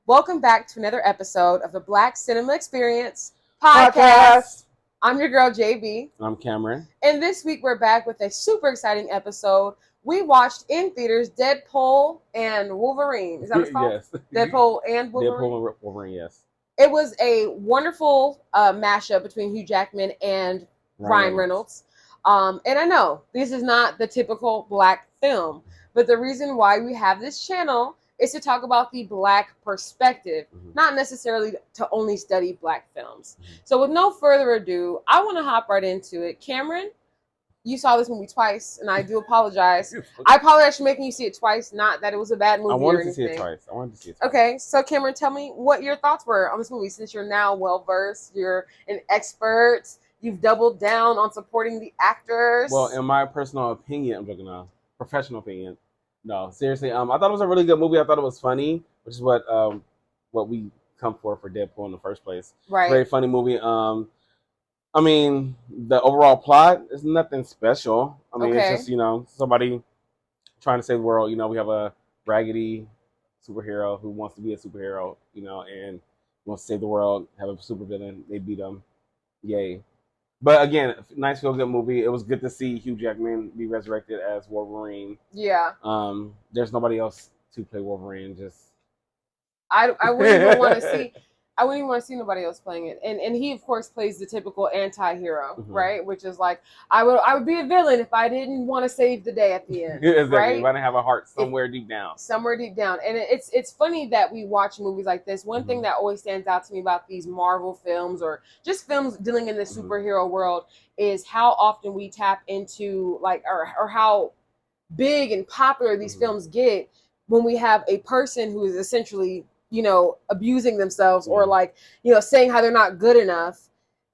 Welcome back to another episode of the Black Cinema Experience podcast. I'm your girl, JB. I'm Cameron. And this week we're back with a super exciting episode. We watched in theaters Deadpool and Wolverine. Is that what it's called? Yes. Deadpool and Wolverine? Deadpool and Wolverine, yes. It was a wonderful mashup between Hugh Jackman and Ryan Reynolds. And I know this is not the typical Black film, but the reason why we have this channel is to talk about the Black perspective, not necessarily to only study Black films. So with no further ado, I want to hop right into it. Cameron, you saw this movie twice, and I do apologize. I apologize for making you see it twice, not that it was a bad movie or anything. I wanted to see it twice. Okay, so Cameron, tell me what your thoughts were on this movie, since you're now well-versed, you're an expert, you've doubled down on supporting the actors. Well, in my personal opinion, I'm joking now, professional opinion, no, seriously, I thought it was a really good movie. I thought it was funny, which is what we come for Deadpool in the first place. Right. Very funny movie. I mean, the overall plot is nothing special. I mean, It's just, somebody trying to save the world. We have a raggedy superhero who wants to be a superhero, and wants to save the world, have a supervillain. They beat him. Yay. But again, nice feel-good movie. It was good to see Hugh Jackman be resurrected as Wolverine. Yeah. There's nobody else to play Wolverine. I wouldn't even want to see. I wouldn't even want to see nobody else playing it. And he, of course, plays the typical anti-hero, right? Which is like, I would be a villain if I didn't want to save the day at the end. Exactly. Right? If I didn't have a heart somewhere deep down. Somewhere deep down. And it's funny that we watch movies like this. One thing that always stands out to me about these Marvel films or just films dealing in the superhero world is how often we tap into, like, or how big and popular these films get when we have a person who is essentially, abusing themselves or saying how they're not good enough.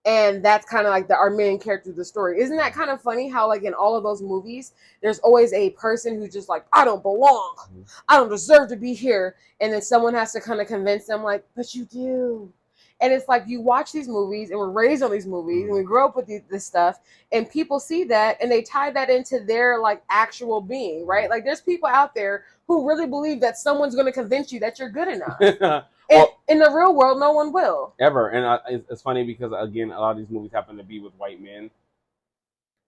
And that's kind of like our main character of the story. Isn't that kind of funny how, like, in all of those movies, there's always a person who's just like, I don't belong. I don't deserve to be here. And then someone has to kind of convince them, like, but you do. And it's like, you watch these movies and we're raised on these movies and we grow up with this stuff, and people see that and they tie that into their, like, actual being, right? Like, there's people out there who really believe that someone's going to convince you that you're good enough. In the real world, no one will. Ever. And it's funny because, again, a lot of these movies happen to be with white men.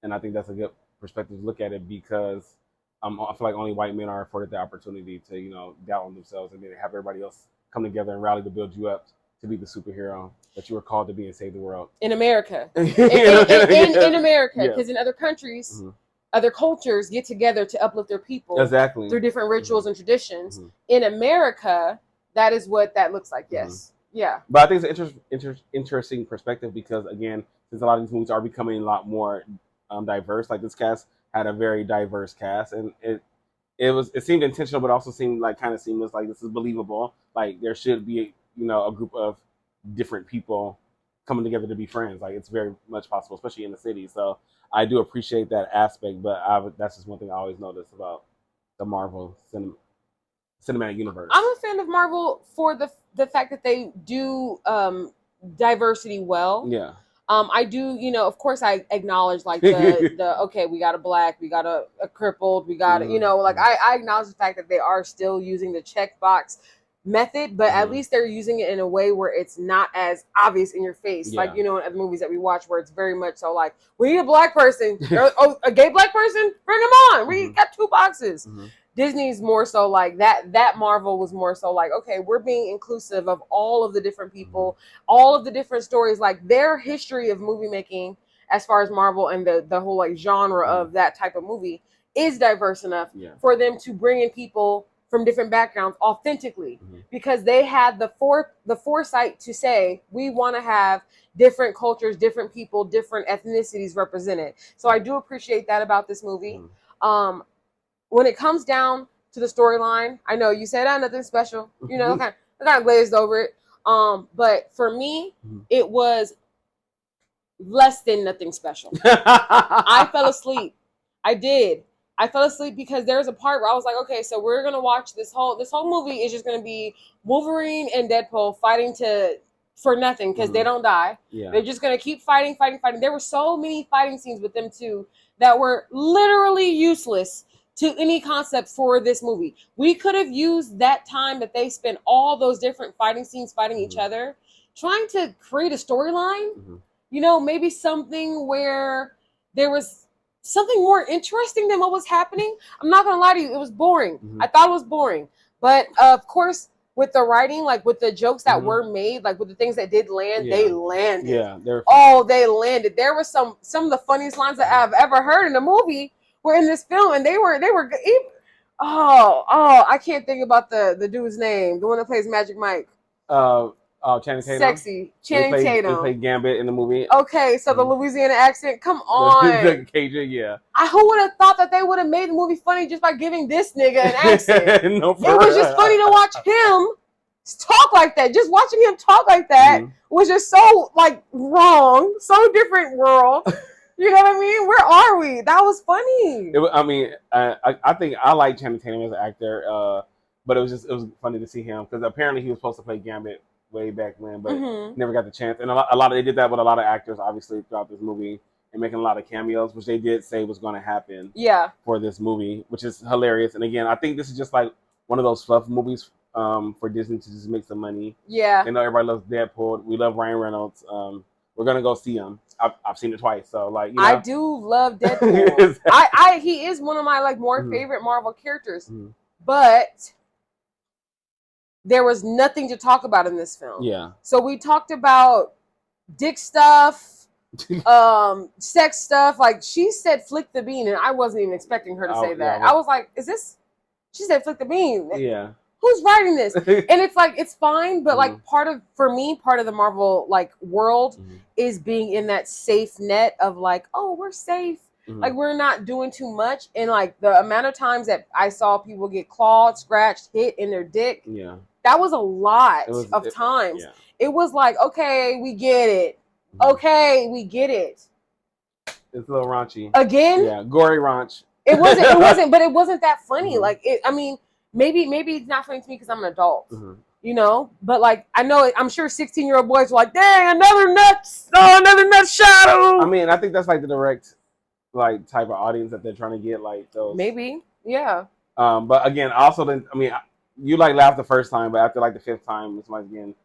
And I think that's a good perspective to look at it, because I feel like only white men are afforded the opportunity to, doubt on themselves, and then have everybody else come together and rally to build you up to be the superhero that you were called to be and save the world. In America. in America. Because in other countries, other cultures get together to uplift their people. Exactly. Through different rituals and traditions. In America, that is what that looks like, yes. Yeah. But I think it's an interesting perspective because, again, since a lot of these movies are becoming a lot more diverse, like this cast had a very diverse cast, and it seemed intentional, but also seemed like kind of seamless. Like, this is believable. Like, there should be a group of different people coming together to be friends. Like, it's very much possible, especially in the city. So I do appreciate that aspect, but that's just one thing I always notice about the Marvel cinematic universe. I'm a fan of Marvel for the fact that they do diversity well. Yeah. I do, of course I acknowledge, like, the okay, we got a Black, we got a crippled, we got I acknowledge the fact that they are still using the checkbox method, but at least they're using it in a way where it's not as obvious in your face. Yeah. Like, in other movies that we watch where it's very much so like, we need a Black person. A gay Black person? Bring them on. We got 2 boxes. Disney's more so like that Marvel was more so like, okay, we're being inclusive of all of the different people, all of the different stories. Like, their history of movie making as far as Marvel and the whole, like, genre of that type of movie is diverse enough for them to bring in people from different backgrounds authentically, because they had the foresight to say, we want to have different cultures, different people, different ethnicities represented. So I do appreciate that about this movie. When it comes down to the storyline, I know you said nothing special, kind of glazed over it. But for me, it was less than nothing special. I fell asleep. I did. I fell asleep because there's a part where I was like, okay, so we're gonna watch this whole movie is just gonna be Wolverine and Deadpool fighting for nothing because they don't die. Yeah. They're just gonna keep fighting. There were so many fighting scenes with them too that were literally useless to any concept for this movie. We could have used that time that they spent all those different fighting scenes fighting each other, trying to create a storyline. You know, maybe something where there was something more interesting than what was happening. I'm not gonna lie to you, it was boring. I thought it was boring. But of course, with the writing, like with the jokes that were made, like with the things that did land, they landed. Yeah, they landed. There were some of the funniest lines that I've ever heard in a movie were in this film, and they were. I can't think about the dude's name, the one that plays Magic Mike. Channing Tatum. Sexy Channing Tatum. He played Gambit in the movie. Okay, so the Louisiana accent, come on. The Cajun, yeah. Who would have thought that they would have made the movie funny just by giving this nigga an accent? No, it was just funny to watch him talk like that. Just watching him talk like that was just so like wrong, so different world. You know what I mean? Where are we? That was funny. I think I like Channing Tatum as an actor, but it was funny to see him because apparently he was supposed to play Gambit way back when, but never got the chance. And a lot they did that with a lot of actors, obviously, throughout this movie, and making a lot of cameos, which they did say was going to happen. For this movie, which is hilarious. And again, I think this is just like one of those fluff movies for Disney to just make some money. Yeah. They know everybody loves Deadpool. We love Ryan Reynolds. We're gonna go see him. I've seen it twice, so like you know. I do love Deadpool. He is one of my like more favorite Marvel characters, but there was nothing to talk about in this film. Yeah. So we talked about dick stuff, sex stuff. Like she said, "Flick the bean," and I wasn't even expecting her to say that. I was like, "Is this?" She said, "Flick the bean." Yeah. Who's writing this? And it's like it's fine, but like part of the Marvel like world is being in that safe net of like, oh, we're safe. Like we're not doing too much. And like the amount of times that I saw people get clawed, scratched, hit in their dick. Yeah. That was a lot of times. Yeah. It was like, okay, we get it. Okay, we get it. It's a little raunchy. Again? Yeah, gory raunch. It wasn't, but it wasn't that funny. Like maybe it's not funny to me because I'm an adult. You know? But like I'm sure 16-year-old boys were like, dang, another nut shadow. I mean, I think that's like the direct like type of audience that they're trying to get, like those. Maybe. Yeah. But again, also then you like laughed the first time, but after like the fifth time, it's like again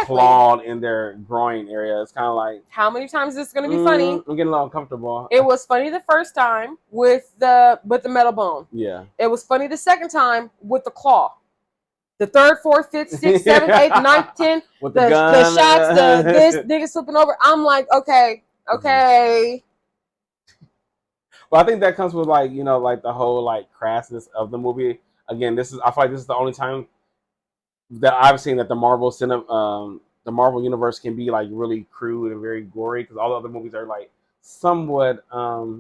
clawed in their groin area. It's kind of like, how many times is this going to be funny? I'm getting a little uncomfortable. It was funny the first time with the metal bone. Yeah. It was funny the second time with the claw. The third, fourth, fifth, sixth, seventh, eighth, ninth, 10th, with the gun. The shots, this nigga slipping over. I'm like, okay. Well, I think that comes with like, you know, like the whole like crassness of the movie. Again, I feel like this is the only time that I've seen that the Marvel universe can be like really crude and very gory, because all the other movies are like somewhat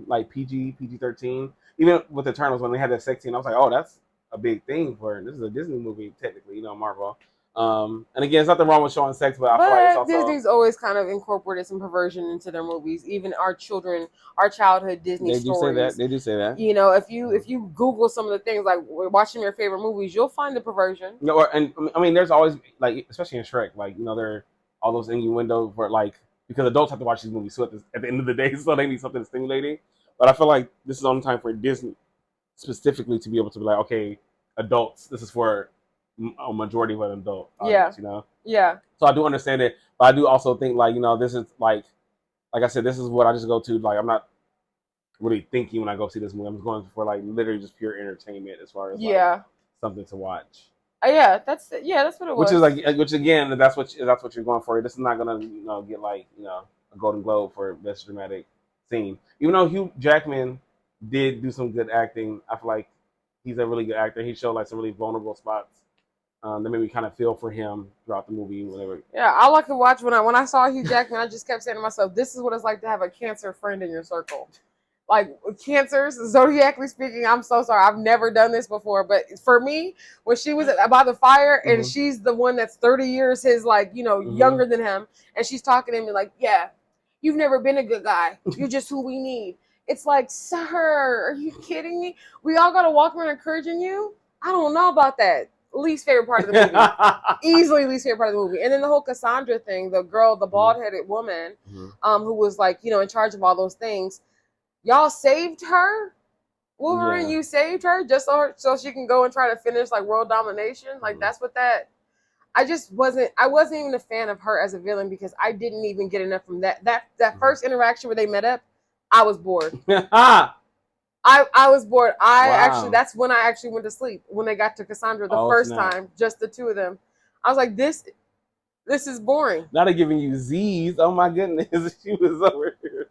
like PG-13. Even with Eternals, when they had that sex scene, I was like, oh, that's a big thing for this is a Disney movie technically, you know, Marvel. And again, it's nothing wrong with showing sex, but I feel like it's also Disney's always kind of incorporated some perversion into their movies. Even our childhood Disney stories. They do say that. You know, if you Google some of the things like watching your favorite movies, you'll find the perversion. No, and I mean, there's always like, especially in Shrek, like, you know, there are all those innuendos for like, because adults have to watch these movies so at the end of the day, so they need something stimulating. But I feel like this is the only time for Disney specifically to be able to be like, okay, adults, this is for a majority of an adult audience, you know? Yeah. So I do understand it, but I do also think like, you know, this is like I said, this is what I just go to. Like, I'm not really thinking when I go see this movie. I'm just going for like literally just pure entertainment as far as like something to watch. That's what it was. Which again, that's what you're going for. This is not gonna, you know, get like, you know, a Golden Globe for best dramatic scene. Even though Hugh Jackman did do some good acting, I feel like he's a really good actor. He showed like some really vulnerable spots that made me kind of feel for him throughout the movie. Whatever. Yeah, I like to watch when I saw Hugh Jackman. I just kept saying to myself, "This is what it's like to have a cancer friend in your circle." Like cancers, zodiacally speaking, I'm so sorry. I've never done this before, but for me, when she was by the fire and she's the one that's 30 years his, like, you know, younger than him, and she's talking to me like, "Yeah, you've never been a good guy. You're just who we need." It's like, sir, are you kidding me? We all got to walk around encouraging you? I don't know about that. Least favorite part of the movie. Easily least favorite part of the movie. And then the whole Cassandra thing, the girl, the bald-headed woman, who was like, you know, in charge of all those things. Y'all saved her Wolverine, you saved her just so she can go and try to finish like world domination. Like that's what that. I wasn't even a fan of her as a villain because I didn't even get enough from that first interaction where they met up. I was bored. I was bored. That's when I actually went to sleep when they got to Cassandra the first time, just the two of them. I was like, this is boring. Not giving you Z's. Oh my goodness, she was over here.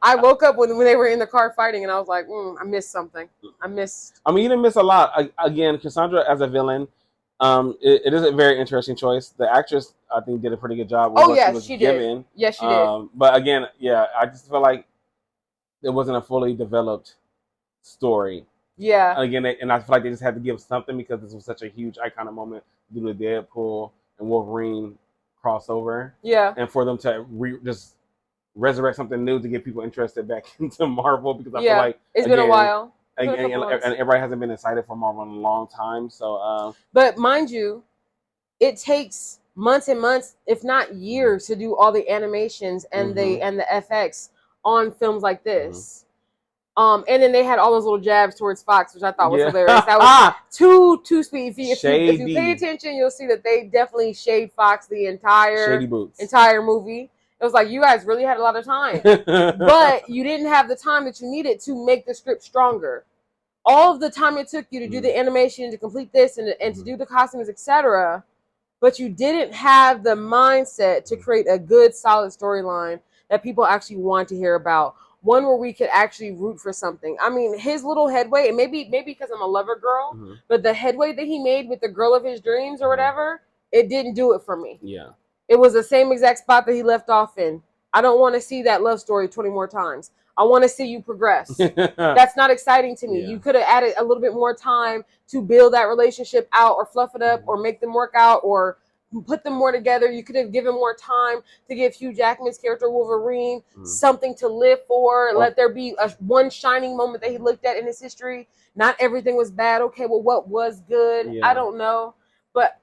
I woke up when they were in the car fighting, and I was like, I missed something. I mean, you didn't miss a lot. Again, Cassandra as a villain, it is a very interesting choice. The actress, I think, did a pretty good job with what she did. Yes, she did. But again, I just feel like it wasn't a fully developed story. Yeah. Again, and I feel like they just had to give something because this was such a huge iconic moment due to the Deadpool and Wolverine crossover. Yeah. And for them to just resurrect something new to get people interested back into Marvel because I feel like it's been a while. And everybody hasn't been excited for Marvel in a long time. So, but mind you, it takes months and months, if not years, to do all the animations and the FX on films like this. And then they had all those little jabs towards Fox, which I thought was hilarious. That was too sweet. If you pay attention, you'll see that they definitely shade Fox the entire movie. It was like, you guys really had a lot of time, but you didn't have the time that you needed to make the script stronger. All of the time it took you to do the animation, to complete this, and to do the costumes, etc. But you didn't have the mindset to create a good, solid storyline that people actually want to hear about. One where we could actually root for something. I mean, his little headway, and maybe because I'm a lover girl, but the headway that he made with the girl of his dreams or whatever, it didn't do it for me. Yeah. It was the same exact spot that he left off in. I don't want to see that love story 20 more times. I want to see you progress. That's not exciting to me. Yeah. You could have added a little bit more time to build that relationship out or fluff it up or make them work out or put them more together. You could have given more time to give Hugh Jackman's character Wolverine something to live for. Let there be one shining moment that he looked at in his history. Not everything was bad. Okay, well, what was good? Yeah. I don't know. But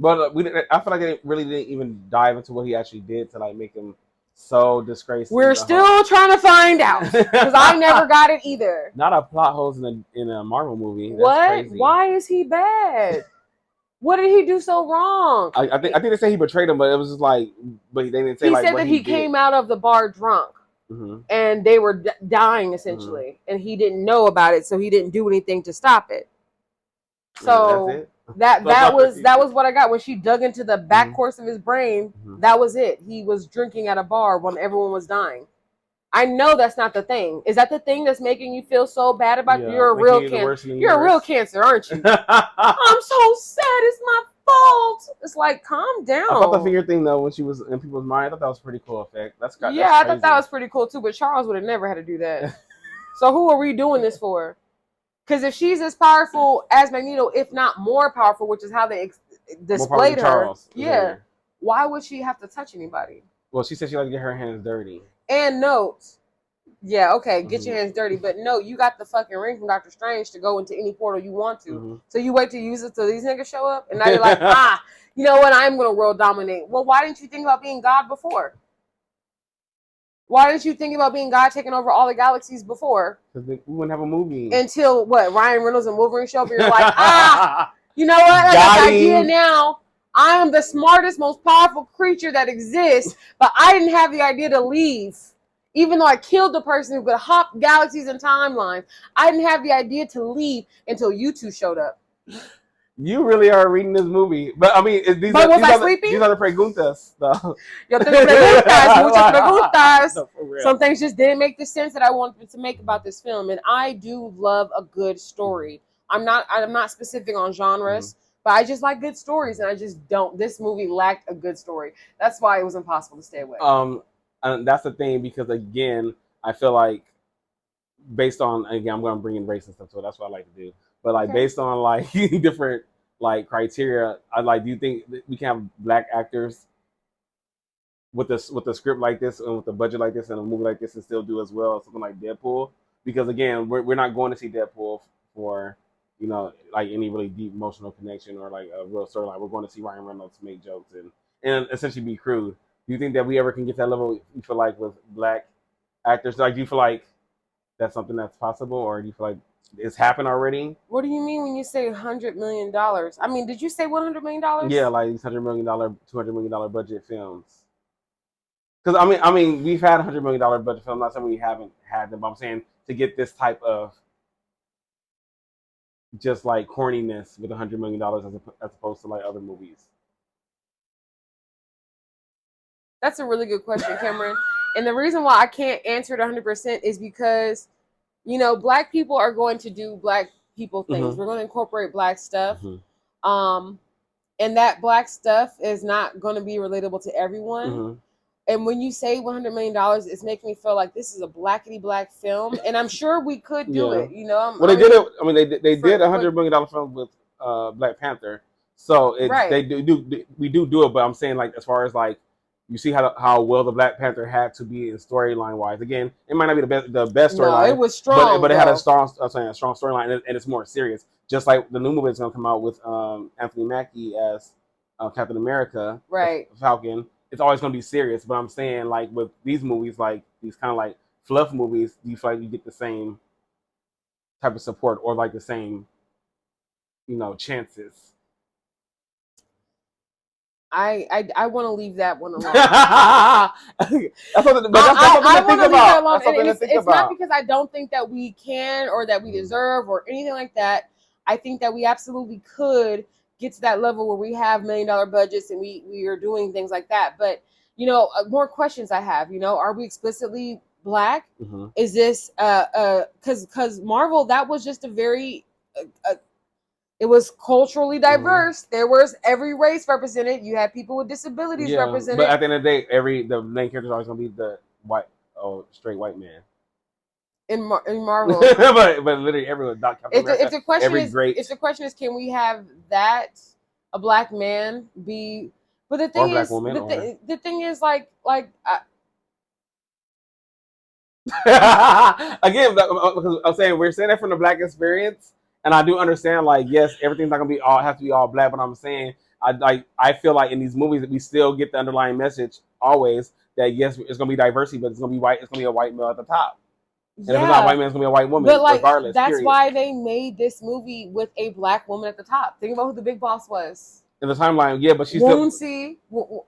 I feel like they really didn't even dive into what he actually did to like make him so disgraceful. We're still trying to find out because I never got it either. Not a plot holes in a Marvel movie. That's what? Crazy. Why is he bad? What did he do so wrong? I think they say he betrayed him, but it was just like, but they didn't say. He said that he came out of the bar drunk, and they were dying essentially, and he didn't know about it, so he didn't do anything to stop it. So. That's it? That was what I got when she dug into the back course of his brain. That was it. He was drinking at a bar when everyone was dying. I know that's not the thing. Is that the thing that's making you feel so bad about you? You're a real cancer. You're a real cancer, aren't you? I'm so sad. It's my fault. It's like, calm down. I thought the finger thing though, when she was in people's mind, I thought that was a pretty cool effect. That's I thought that was pretty cool too. But Charles would have never had to do that. So who are we doing this for? Because if she's as powerful as Magneto, if not more powerful, which is how they displayed her, why would she have to touch anybody? Well, she said she liked to get her hands dirty. And notes. Yeah, okay, get your hands dirty. But no, you got the fucking ring from Doctor Strange to go into any portal you want to. So you wait to use it till these niggas show up? And now you're like, you know what? I'm going to world dominate. Well, why didn't you think about being God before? Why didn't you think about being God taking over all the galaxies before? Because we wouldn't have a movie. Until, Ryan Reynolds and Wolverine show up and you're like, you know what? I got the idea now. I am the smartest, most powerful creature that exists, but I didn't have the idea to leave. Even though I killed the person who could hop galaxies and timelines, I didn't have the idea to leave until you two showed up. You really are reading this movie. But I mean, these are the preguntas. Yo tengo preguntas, muchas preguntas. No, some things just didn't make the sense that I wanted to make about this film. And I do love a good story. I'm not specific on genres, but I just like good stories, and I just don't. This movie lacked a good story. That's why it was impossible to stay away. And that's the thing, because again, I feel like based on, again, I'm going to bring in race and stuff, so that's what I like to do. But like based on like different like criteria, do you think we can have black actors with a script like this and with a budget like this and a movie like this and still do as well as something like Deadpool? Because again, we're not going to see Deadpool for like any really deep emotional connection or like a real storyline. We're going to see Ryan Reynolds make jokes and essentially be crude. Do you think that we ever can get that level? You feel like with black actors, like do you feel like that's something that's possible, or do you feel like it's happened already? What do you mean when you say $100 million? I mean, did you say $100 million? Yeah, like these $100 million, $200 million budget films. Because I mean, we've had $100 million budget films. Not saying we haven't had them, but I'm saying to get this type of just like corniness with $100 million as opposed to like other movies. That's a really good question, Cameron. And the reason why I can't answer it 100% is because, Black people are going to do Black people things. We're going to incorporate Black stuff. Um, and that Black stuff is not going to be relatable to everyone. And when you say $100 million, it's making me feel like this is a blackety black film, and I'm sure we could do it. Well, they did it. I mean, they did $100 million film with Black Panther, so Right. they we do it. But I'm saying, like, as far as like you see how well the Black Panther had to be in storyline wise. Again, it might not be the best storyline. No, it was strong, but it had a strong storyline, and it's more serious. Just like the new movie that's gonna come out with Anthony Mackie as Captain America, right? Falcon. It's always gonna be serious. But I'm saying, like, with these movies, like these kind of like fluff movies, do you feel like you get the same type of support or like the same, chances? I want to leave that one alone. That's something to think about. It's not because I don't think that we can or that we deserve or anything like that. I think that we absolutely could get to that level where we have $1 million budgets and we are doing things like that. But more questions I have. Are we explicitly Black? Is this because Marvel, that was just a very it was culturally diverse. There was every race represented. You had people with disabilities represented. But at the end of the day, the main character is always gonna be the straight white man. In Marvel, but literally everyone. If the question is, can we have that a Black man be? But the thing is, the thing is, again, because I'm saying we're saying that from the Black experience. And I do understand, like, yes, everything's not gonna have to be all Black, but I'm saying I feel like in these movies that we still get the underlying message always that yes, it's gonna be diversity, but it's gonna be white. It's gonna be a white male at the top. And if it's not a white man, it's gonna be a white woman. But regardless. That's why they made this movie with a Black woman at the top. Think about who the big boss was. In the timeline, yeah, but she's Woonbi. Oh,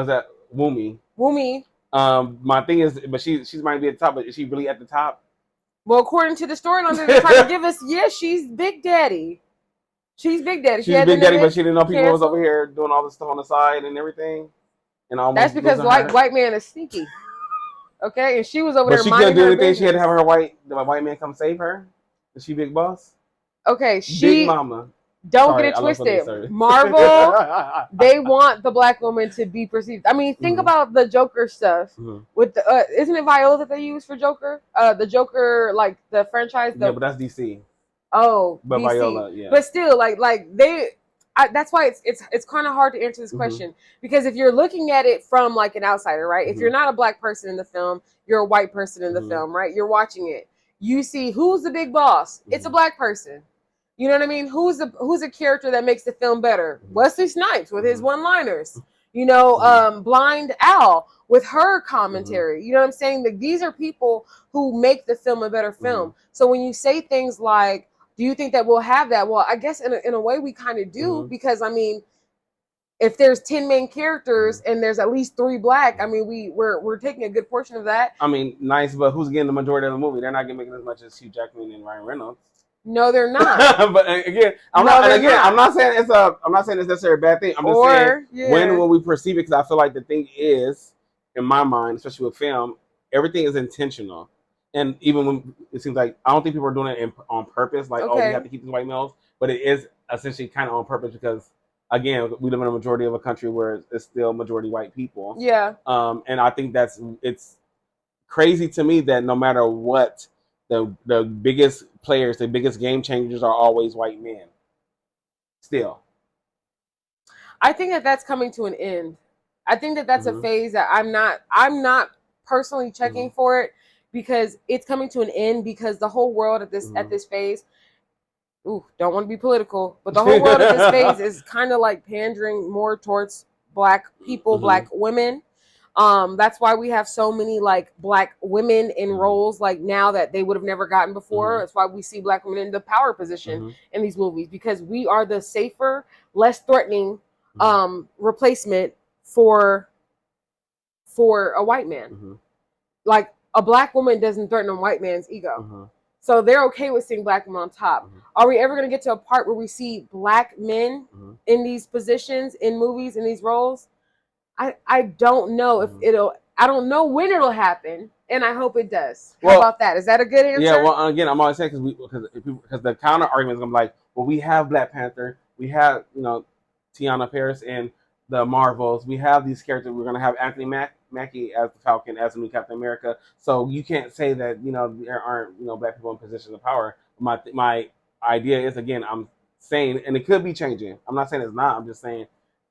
is that Woomy? Woomy. My thing is, but she might be at the top, but is she really at the top? Well, according to the storyline they're trying to give us, she's Big Daddy. She's Big Daddy. She's Big Daddy, but she didn't know people was over here doing all this stuff on the side and everything. And almost that's because white man is sneaky. Okay, and she was over there. But she couldn't do anything. She had to have the white man come save her. Is she Big Boss? Okay, Big Mama. Don't get it twisted. Marvel, they want the Black woman to be perceived. I mean, think about the Joker stuff. With the isn't it Viola that they use for Joker? The Joker, like the franchise. Yeah, but that's DC. Oh, but DC. Viola, yeah. But still, that's why it's kind of hard to answer this question because if you're looking at it from like an outsider, right? If you're not a Black person in the film, you're a white person in the film, right? You're watching it. You see who's the big boss? It's a Black person. You know what I mean? Who's a character that makes the film better? Wesley Snipes with his one-liners. Blind Al with her commentary. You know what I'm saying? These are people who make the film a better film. So when you say things like, do you think that we'll have that? Well, I guess in a way we kind of do because, I mean, if there's 10 main characters and there's at least 3 Black, I mean, we're taking a good portion of that. I mean, nice, but who's getting the majority of the movie? They're not making as much as Hugh Jackman and Ryan Reynolds. No, they're not. But again, I'm not saying it's necessarily a bad thing. I'm just saying when will we perceive it? Because I feel like the thing is, in my mind, especially with film, everything is intentional. And even when it seems like I don't think people are doing it on purpose, like we have to keep these white males, but it is essentially kind of on purpose because again, we live in a majority of a country where it's still majority white people. Yeah. And I think it's crazy to me that no matter what. The biggest players, the biggest game changers are always white men. Still. I think that's coming to an end. I think that's a phase that I'm not personally checking for it because it's coming to an end because the whole world at this phase, don't want to be political, but the whole world at this phase is kind of like pandering more towards Black people, Black women. That's why we have so many like black women in roles like now that they would have never gotten before. That's why we see black women in the power position in these movies, because we are the safer, less threatening replacement for a white man. Like a black woman doesn't threaten a white man's ego. So they're okay with seeing black women on top. Are we ever going to get to a part where we see black men in these positions, in movies, in these roles? I don't know if I don't know when it'll happen, and I hope it does. How about that? Is that a good answer? Yeah, well, again, I'm always saying because the counter argument is I'm like, well, we have Black Panther, we have, you know, Tiana Paris in the Marvels, we have these characters, we're going to have Anthony Mackie as the Falcon, as the new Captain America, so you can't say that, you know, there aren't, you know, black people in positions of power. My idea is, again, I'm saying, and it could be changing, I'm not saying it's not, I'm just saying,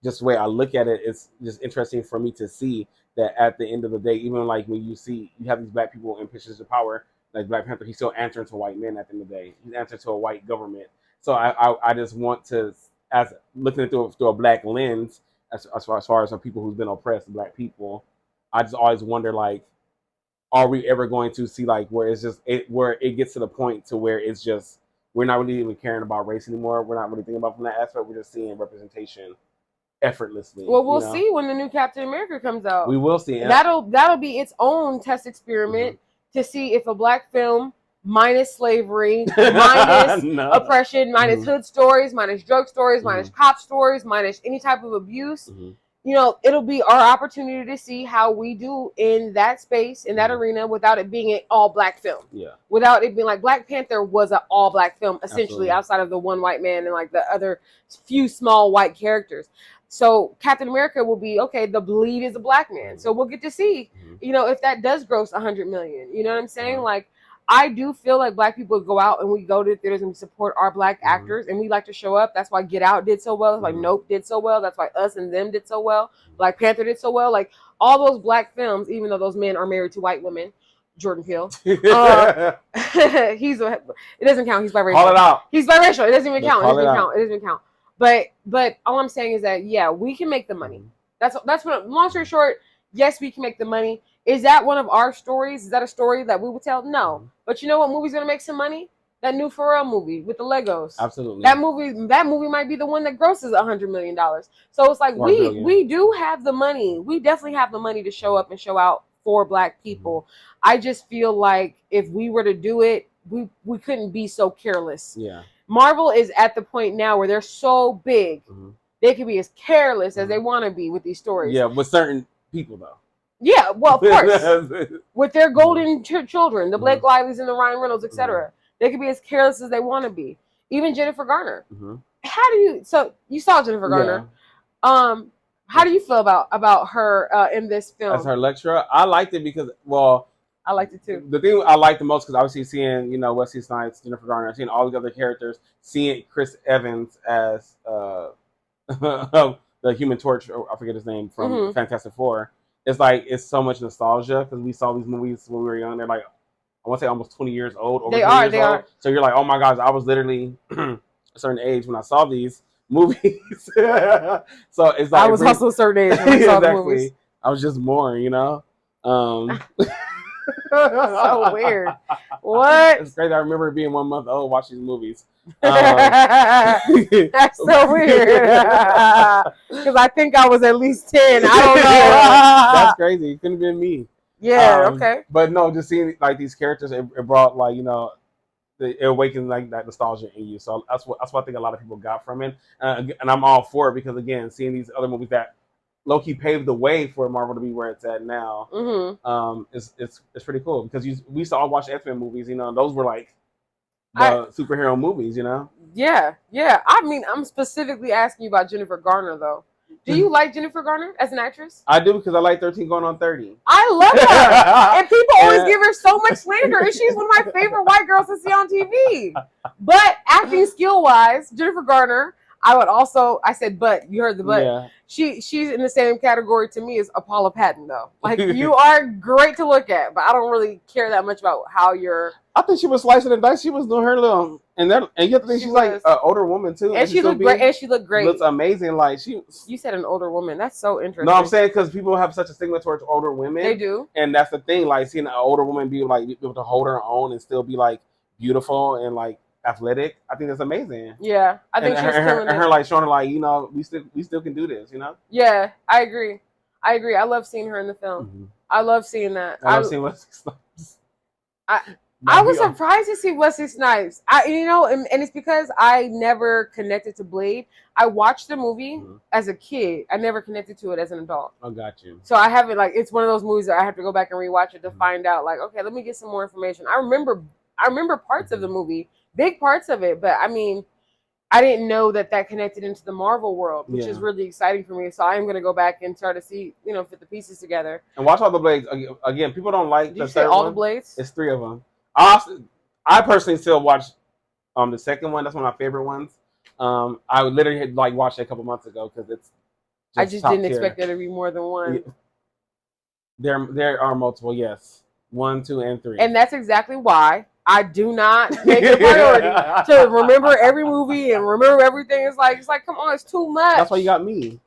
just the way I look at it, it's just interesting for me to see that at the end of the day, even like when you have these black people in positions of power, like Black Panther, he's still answering to white men at the end of the day. He's answering to a white government. So I just want to, as looking at it through a black lens, as far as some people who's been oppressed, black people, I just always wonder, like, are we ever going to see like where it gets to the point to where it's just we're not really even caring about race anymore. We're not really thinking about from that aspect. We're just seeing representation effortlessly. Well, we'll see when the new Captain America comes out. We will see. That'll be its own test experiment to see if a black film minus slavery, minus oppression, minus hood stories, minus drug stories, minus cop stories, minus any type of abuse. You know, it'll be our opportunity to see how we do in that space, in that arena, without it being an all black film. Yeah. Without it being like Black Panther was an all black film, essentially, outside of the one white man and like the other few small white characters. So Captain America will be, okay, the lead is a black man. So we'll get to see, you know, if that does gross 100 million. You know what I'm saying? Like, I do feel like black people go out and we go to the theaters and we support our black actors and we like to show up. That's why Get Out did so well. That's why Nope did so well. That's why Us and Them did so well. Black Panther did so well. Like, all those black films, even though those men are married to white women, Jordan Peele. It doesn't count. He's biracial. Call it out. He's biracial. It doesn't even count. It doesn't even count. But all I'm saying is that, yeah, we can make the money. That's what, long story short, yes, we can make the money. Is that one of our stories? Is that a story that we would tell? No. But you know what movie's gonna make some money? That new Pharrell movie with the Legos. Absolutely. That movie might be the one that grosses $100 million. So it's like we do have the money. We definitely have the money to show up and show out for black people. I just feel like if we were to do it, we couldn't be so careless. Yeah. Marvel is at the point now where they're so big, they can be as careless as they want to be with these stories. Yeah, with certain people though. Yeah, well, of course, with their golden children, the Blake Livelys and the Ryan Reynolds, etc. They can be as careless as they want to be. Even Jennifer Garner. How do you? So you saw Jennifer Garner. Yeah. How do you feel about her in this film? As her lecturer, I liked it because, well, I liked it too. The thing I liked the most, because obviously seeing, you know, Wesley Snipes, Jennifer Garner, seeing all these other characters, seeing Chris Evans as the Human Torch, or I forget his name, from Fantastic Four. It's like, it's so much nostalgia because we saw these movies when we were young. They're like, I want to say almost 20 years old. They are. So you're like, oh my gosh, I was literally a certain age when I saw these movies. So it's like, I was also a certain age when I saw the movies. I was just more, you know. So weird. What? It's crazy. I remember being 1 month old watching these movies. That's so weird. Because I think I was at least 10. I don't know. That's crazy. It couldn't have been me. Yeah. Okay. But no, just seeing like these characters, it brought, like, you know, it awakened like that nostalgia in you. So that's what I think a lot of people got from it, and I'm all for it because, again, seeing these other movies that low-key paved the way for Marvel to be where it's at now, it's pretty cool because we used to all watch X-Men movies, you know, and those were like the superhero movies, you know. Yeah. I mean, I'm specifically asking you about Jennifer Garner though. Do you like Jennifer Garner as an actress? I do, because I like 13 Going on 30. I love her. And people always give her so much slander. And she's one of my favorite white girls to see on TV. But acting skill-wise, Jennifer Garner, I said but. You heard the but. Yeah. She's in the same category to me as Paula Patton, though. Like, you are great to look at, but I don't really care that much about how you're... I think she was slicing and dicing. She was doing her little... And you have to think she's like an older woman too, and she looked great. And she looked great. Looks amazing. Like You said an older woman. That's so interesting. No, I'm saying because people have such a stigma towards older women. They do, and that's the thing. Like seeing an older woman be able to hold her own and still be like beautiful and like athletic. I think that's amazing. Yeah, I think she's killing it. And her like showing her like we still can do this. Yeah, I agree. I love seeing her in the film. Mm-hmm. I love seeing that. I love seeing Wesley Snipes. I was surprised to see Wesley Snipes. And it's because I never connected to Blade. I watched the movie as a kid. I never connected to it as an adult. I got you. So I haven't it's one of those movies that I have to go back and rewatch it to find out. Like, okay, let me get some more information. I remember parts of the movie, big parts of it, but I mean, I didn't know that connected into the Marvel world, which is really exciting for me. So I am going to go back and try to see, fit the pieces together. And watch all the Blades. Again, people don't like Did you say all the Blades? It's 3 of them. I personally still watch the second one. That's one of my favorite ones. I would literally watched it a couple months ago because it's. I just didn't expect there to be more than one. Yeah. There are multiple. Yes, 1, 2, and 3. And that's exactly why I do not make it a priority to remember every movie and remember everything. It's like come on, it's too much. That's why you got me.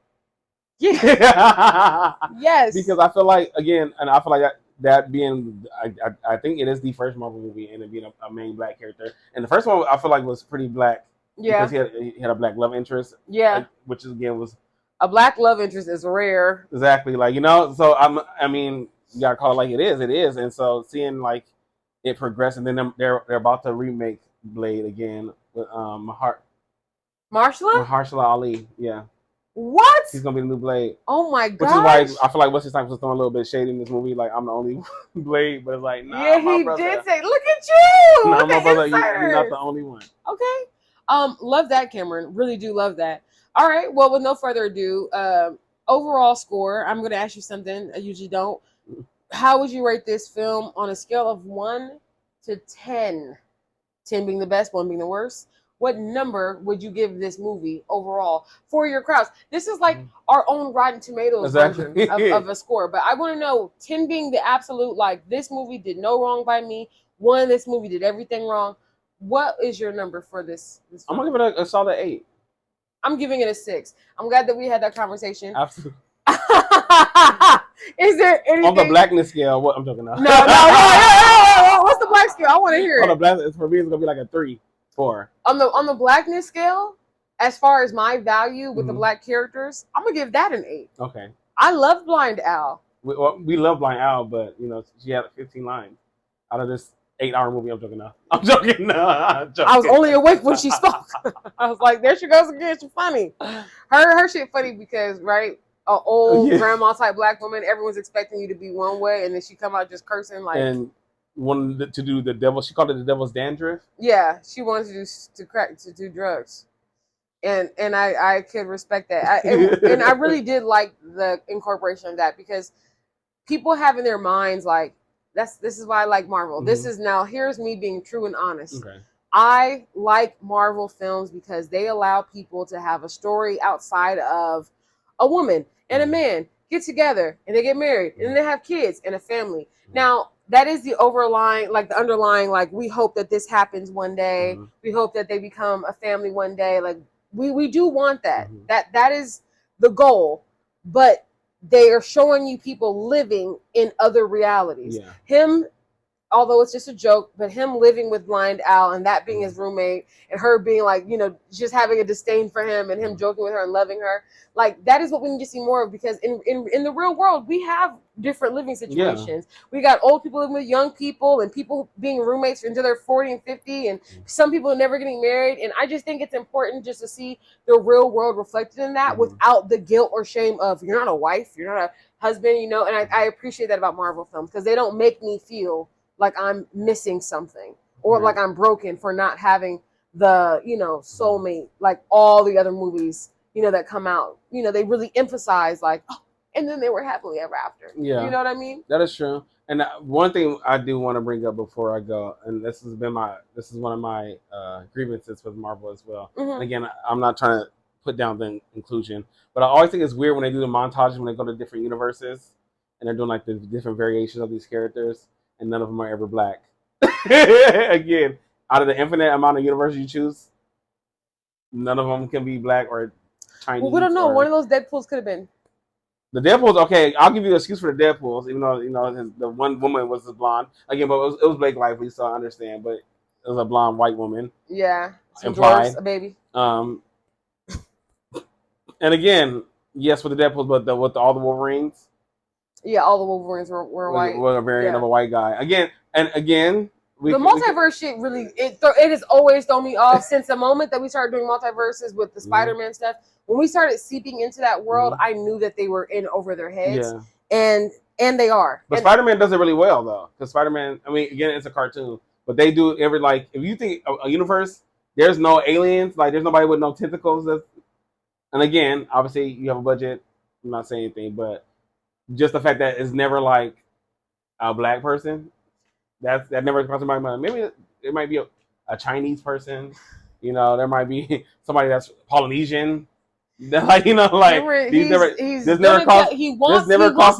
Yeah. Yes. Because I feel like that being, I think it is the first Marvel movie and it being a main black character. And the first one I feel like was pretty black. Yeah. Because he had a black love interest. Yeah. Which again was a black love interest is rare. Exactly. So I mean, you gotta call it like it is. It is. And so seeing it progress, and then they're about to remake Blade again with Mahershala Ali. Yeah. What? He's gonna be the new Blade. Oh my god! Which is why I feel like Wesley Snipes was throwing a little bit of shade in this movie. Like I'm the only Blade, but it's like nah. Yeah, he did say, "Look at you." No, my brother, you're not the only one. Okay. Love that, Cameron. Really do love that. All right. Well, with no further ado, overall score. I'm gonna ask you something I usually don't. How would you rate this film on a scale of 1 to 10? 10 being the best, 1 being the worst. What number would you give this movie overall for your crowds? This is like our own Rotten Tomatoes version of a score. But I want to know, 10 being the absolute, this movie did no wrong by me. 1, this movie did everything wrong. What is your number for this film? I'm going to give it a solid 8. I'm giving it a 6. I'm glad that we had that conversation. Absolutely. Is there anything on the blackness scale? What I'm talking about? No. What's the black scale? I want to hear it. On the blackness, for me, it's gonna be like a 3, 4. On the blackness scale, as far as my value with the black characters, I'm gonna give that an 8. Okay. I love Blind Al. We love Blind Al, but she had 15 lines out of this 8-hour movie. I'm joking. I was only awake when she spoke. I was like, there she goes again. She's funny. Her shit funny because an old grandma type black woman, everyone's expecting you to be one way, and then she come out just cursing and wanted to do the devil. She called it the devil's dandruff. Yeah, she wanted to do drugs, and I could respect that. And I really did like the incorporation of that because people have in their minds this is why I like Marvel. Mm-hmm. This is here's me being true and honest. Okay. I like Marvel films because they allow people to have a story outside of a woman and a man get together and they get married and then they have kids and a family. Now, that is the underlying, we hope that this happens one day. Mm-hmm. We hope that they become a family one day. We do want that. Mm-hmm. That is the goal. But they are showing you people living in other realities. Yeah. Him, although it's just a joke, but him living with Blind Al and that being his roommate and her being just having a disdain for him and him joking with her and loving her. That is what we need to see more of because in the real world, we have different living situations. Yeah. We got old people living with young people and people being roommates until they're 40 and 50 and some people are never getting married. And I just think it's important just to see the real world reflected in that without the guilt or shame of you're not a wife, you're not a husband, and I appreciate that about Marvel films because they don't make me feel like I'm missing something or like I'm broken for not having the, soulmate, like all the other movies, that come out, they really emphasize and then they were happily ever after. Yeah. You know what I mean? That is true. And one thing I do want to bring up before I go, and this is one of my grievances with Marvel as well. Mm-hmm. And again, I'm not trying to put down the inclusion, but I always think it's weird when they do the montages when they go to different universes and they're doing the different variations of these characters. And none of them are ever black. Again, out of the infinite amount of universes you choose, none of them can be black or Chinese. Well, we don't know. One of those Deadpools could have been. The Deadpool's okay. I'll give you an excuse for the Deadpools, even though the one woman was a blonde again, but it was Blake Lively, so I understand. But it was a blonde white woman. Yeah, some implied. dwarves, a baby. And again, yes, with the Deadpools, but with all the Wolverines. Yeah, all the Wolverines were white. Was a variant of a white guy. Again, the multiverse shit really it has always thrown me off since the moment that we started doing multiverses with the Spider-Man stuff. When we started seeping into that world, I knew that they were in over their heads, and they are. But Spider-Man does it really well though, because Spider-Man. I mean, again, it's a cartoon, but they do every if you think a universe, there's no aliens, like there's nobody with no tentacles. And again, obviously, you have a budget. I'm not saying anything, but just the fact that it's never like a black person. That never crossed my mind. Maybe it might be a Chinese person. There might be somebody that's Polynesian. Like he never crossed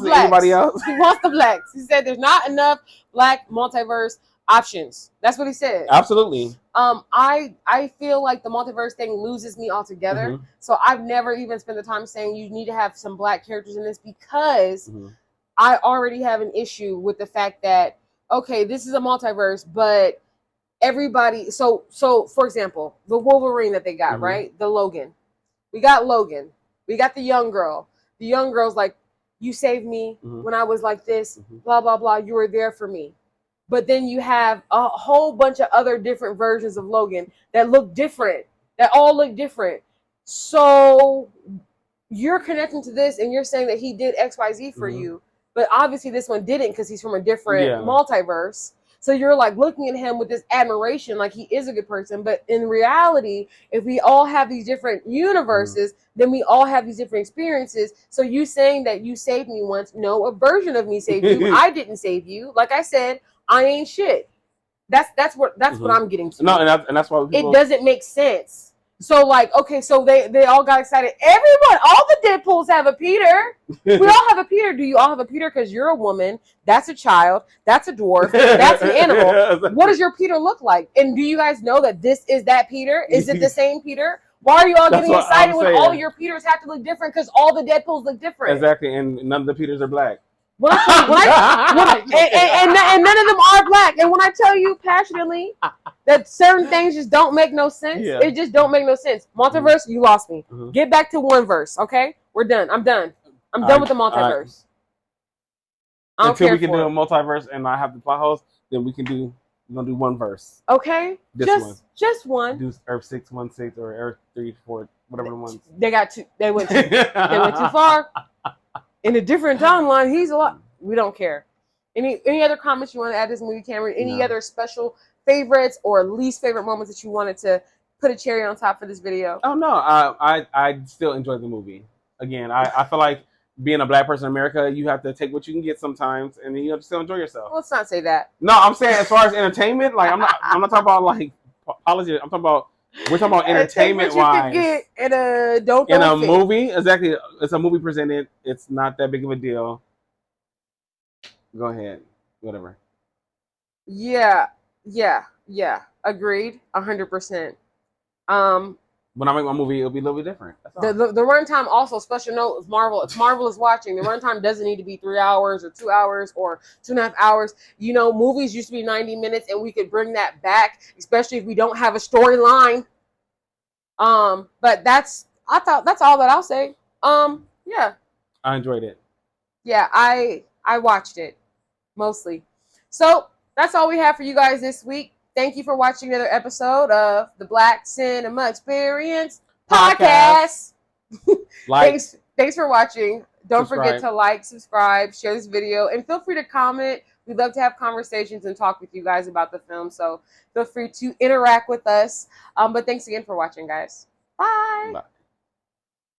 anybody else. He wants the blacks. He said there's not enough black multiverse options. That's what he said. Absolutely. I feel like the multiverse thing loses me altogether. So I've never even spent the time saying you need to have some black characters in this because I already have an issue with the fact that okay, this is a multiverse, but everybody. So for example, the Wolverine that they got, right? The Logan. We got Logan. We got the young girl. The young girl's like, you saved me when I was like this, blah, blah, blah. You were there for me. But then you have a whole bunch of other different versions of Logan that look different, that all look different. So you're connecting to this and you're saying that he did XYZ for you. But obviously this one didn't because he's from a different multiverse. So you're like looking at him with this admiration, like he is a good person. But in reality, if we all have these different universes, then we all have these different experiences. So you saying that you saved me once, no, a version of me saved you. I didn't save you. Like I said, I ain't shit. That's what I'm getting to. No, and that's why it doesn't make sense. So like, okay, so they all got excited. Everyone, all the Deadpools have a Peter. We all have a Peter. Do you all have a Peter? Because you're a woman. That's a child. That's a dwarf. That's an animal. What does your Peter look like? And do you guys know that this is that Peter? Is it the same Peter? Why are you all getting excited when all your Peters have to look different? Because all the Deadpools look different. Exactly, and none of the Peters are black. And none of them are black. And when I tell you passionately that certain things just don't make no sense, it just don't make no sense. Multiverse, you lost me. Get back to one verse, okay? We're done. I'm done. I'm done with the multiverse. Until we can do a multiverse and not have the plot holes, then we're gonna do one verse. Okay, just one. Do Earth 616 or Earth 34, whatever the ones. They got two. They went too far. In a different timeline, he's a lot. We don't care. Any other comments you want to add to this movie, Cameron? Any other special favorites or least favorite moments that you wanted to put a cherry on top for this video? Oh no, I still enjoyed the movie. Again, I feel like being a black person in America, you have to take what you can get sometimes, and then you have to still enjoy yourself. Well, let's not say that. No, I'm saying as far as entertainment, like I'm not talking about like policy. I'm talking about. We're talking about entertainment wise. In a movie, exactly. It's a movie presented. It's not that big of a deal. Go ahead. Whatever. Yeah. Agreed. 100%. When I make my movie, it'll be a little bit different. The runtime also, special note, if Marvel is watching, the runtime doesn't need to be 3 hours or 2 hours or 2.5 hours. Movies used to be 90 minutes and we could bring that back, especially if we don't have a storyline. But that's all that I'll say. Yeah. I enjoyed it. Yeah, I watched it mostly. So that's all we have for you guys this week. Thank you for watching another episode of the Black Cinema Experience Podcast. Thanks for watching. Don't forget to like, subscribe, share this video, and feel free to comment. We'd love to have conversations and talk with you guys about the film, so feel free to interact with us. But thanks again for watching, guys. Bye.